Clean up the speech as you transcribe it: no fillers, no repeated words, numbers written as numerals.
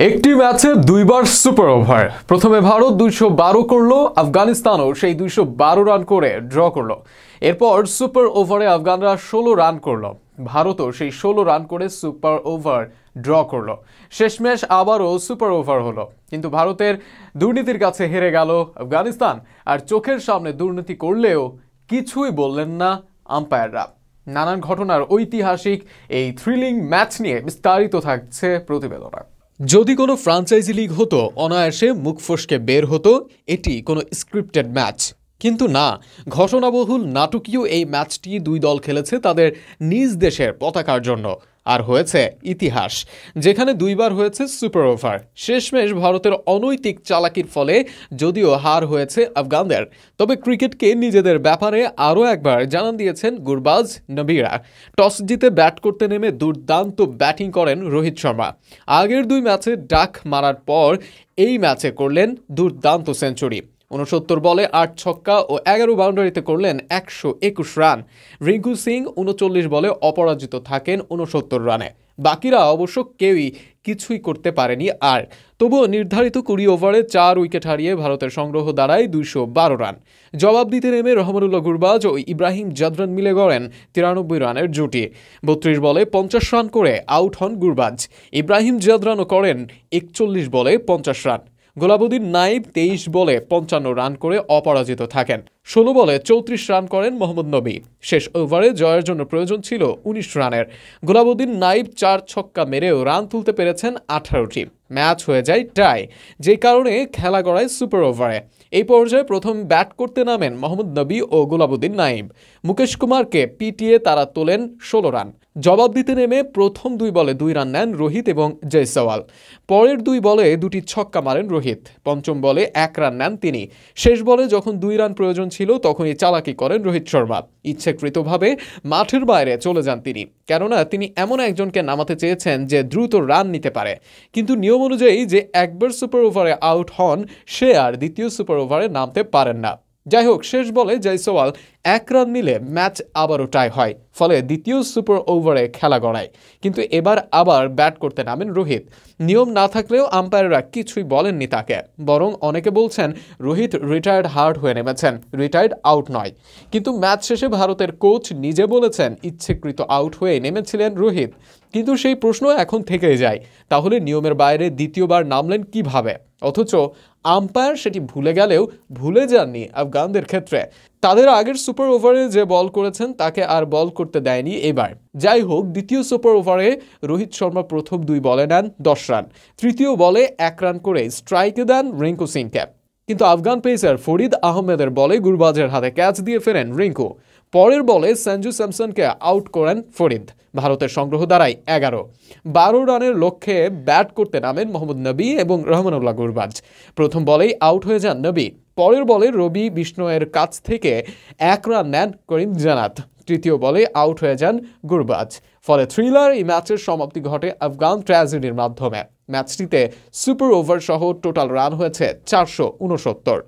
একটি ম্যাচে দুইবার সুপার ওভার। প্রথমে ভারত 212 করলো, আফগানিস্তানও সেই 212 রান করে ড্র করলো। এরপর সুপার ওভারে আফগানরা 16 রান করলো, ভারতও সেই 16 রান করে সুপার ওভার ড্র করলো। শেষমেশ আবারও সুপার ওভার হলো, কিন্তু ভারতের দুর্নীতির কাছে হেরে গেল আফগানিস্তান। আর চোখের সামনে দুর্নীতি করলেও কিছুই বললেন না আম্পায়াররা। নানান ঘটনার ঐতিহাসিক এই থ্রিলিং ম্যাচ নিয়ে বিস্তারিত থাকছে প্রতিবেদনে। যদি কোনো ফ্র্যাঞ্চাইজি লিগ হতো, অনায়াসে মুখ ফসকে বের হতো এটি কোনো স্ক্রিপ্টেড ম্যাচ। কিন্তু না, ঘটনাবহুল নাটকীয় এই ম্যাচটি দুই দল খেলেছে তাদের নিজ দেশের পতাকার জন্য। আর হয়েছে ইতিহাস, যেখানে দুইবার হয়েছে সুপার ওভার। শেষমেশ ভারতের অনৈতিক চালাকির ফলে যদিও হার হয়েছে আফগানদের, তবে ক্রিকেটকে নিজেদের ব্যাপারে আরও একবার জানান দিয়েছেন গুরবাজ নবীরা। টস জিতে ব্যাট করতে নেমে দুর্দান্ত ব্যাটিং করেন রোহিত শর্মা। আগের দুই ম্যাচে ডাক মারার পর এই ম্যাচে করলেন দুর্দান্ত সেঞ্চুরি। 69 বলে 8 ছক্কা ও 11 বাউন্ডারিতে করলেন 121 রান। রিঙ্কু সিং 39 বলে অপরাজিত থাকেন 69 রানে। বাকিরা অবশ্য কেউই কিছুই করতে পারেনি। আর তবুও নির্ধারিত 20 ওভারে 4 উইকেট হারিয়ে ভারতের সংগ্রহ দাঁড়ায় 212 রান। জবাব দিতে নেমে রহমানুল্লাহ গুরবাজ ও ইব্রাহিম জাদরান মিলে গড়েন 93 রানের জুটি। 32 বলে 50 রান করে আউট হন গুরবাজ। ইব্রাহিম জাদরানও করেন 41 বলে 50 রান। গোলাবুদ্দিন নাইব 23 বলে 55 রান করে অপরাজিত থাকেন। 16 বলে 34 রান করেন মোহাম্মদ নবী। শেষ ওভারে জয়ের জন্য প্রয়োজন ছিল 19 রানের। গোলাবুদ্দিন নাইব 4 ছক্কা মেরেও রান তুলতে পেরেছেন 18টি। ম্যাচ হয়ে যায় টাই, যে কারণে খেলা গড়ায় সুপার ওভারে। এই পর্যায়ে প্রথম ব্যাট করতে নামেন মোহাম্মদ নবী ও গোলাবুদ্দিন নাইব। মুকেশ কুমারকে পিটিয়ে তারা তোলেন 16 রান। জবাব দিতে নেমে প্রথম 2 বলে 2 রান নেন রোহিত এবং জয়সওয়াল। পরের 2 বলে 2টি ছক্কা মারেন রোহিত। পঞ্চম বলে 1 রান নেন তিনি। শেষ বলে যখন 2 রান প্রয়োজন ছিল তখনই চালাকি করেন রোহিত শর্মা। ইচ্ছাকৃতভাবে মাঠের বাইরে চলে যান তিনি, কেননা তিনি এমন একজনকে নামাতে চেয়েছেন যে দ্রুত রান নিতে পারে। কিন্তু নিয়ম অনুযায়ী যে একবার সুপার ওভারে আউট হন সে আর দ্বিতীয় সুপার ওভারে নামতে পারেন না। যাই হোক, শেষ বলে জয়সওয়াল 1 রান নিলে ম্যাচ আবারও টাই হয়, ফলে দ্বিতীয় সুপার ওভারে খেলা গড়ায়। কিন্তু এবার আবার ব্যাট করতে নামেন রোহিত। নিয়ম না থাকলেও আম্পায়াররা কিছুই বলেননি তাকে, বরং অনেকে বলছেন রোহিত রিটায়ার্ড হার্ড হয়ে নেমেছেন, রিটায়ার্ড আউট নয়। কিন্তু ম্যাচ শেষে ভারতের কোচ নিজে বলেছেন ইচ্ছাকৃত আউট হয়ে নেমেছিলেন রোহিত। কিন্তু সেই প্রশ্ন এখন থেকেই যায়, তাহলে নিয়মের বাইরে দ্বিতীয়বার নামলেন কিভাবে? অথচ আম্পায়ার সেটি ভুলে গেলেও ভুলে যাননি আফগানদের ক্ষেত্রে। তাদের আগের সুপার ওভারে যে বল করেছেন তাকে আর বল করতে দেয়নি এবার। যাই হোক, দ্বিতীয় সুপার ওভারে রোহিত শর্মা প্রথম 2 বলে নেন 10 রান। তৃতীয় বলে 1 রান করে স্ট্রাইকে দেন রিঙ্কু সিংকে। কিন্তু আফগান পেসার ফরিদ আহমেদের বলে গুরবাজের হাতে ক্যাচ দিয়ে ফেরেন রিঙ্কু। পরের বলে সঞ্জু স্যামসনকে আউট করেন ফরিদ। ভারতের সংগ্রহ দাঁড়ায় 11। 12 রানের লক্ষ্যে ব্যাট করতে নামেন মোহাম্মদ নবী এবং রহমানুল্লাহ গুরবাজ। প্রথম বলেই আউট হয়ে যান নবী। পরের বলে রবি বিষ্ণয়ের কাছ থেকে 1 রান নেন করিম জানাত। তৃতীয় বলে আউট হয়ে যান গুরবাজ। ফলে থ্রিলার এই ম্যাচের সমাপ্তি ঘটে আফগান ট্র্যাজেডির মাধ্যমে। ম্যাচটিতে সুপার ওভার সহ টোটাল রান হয়েছে 469।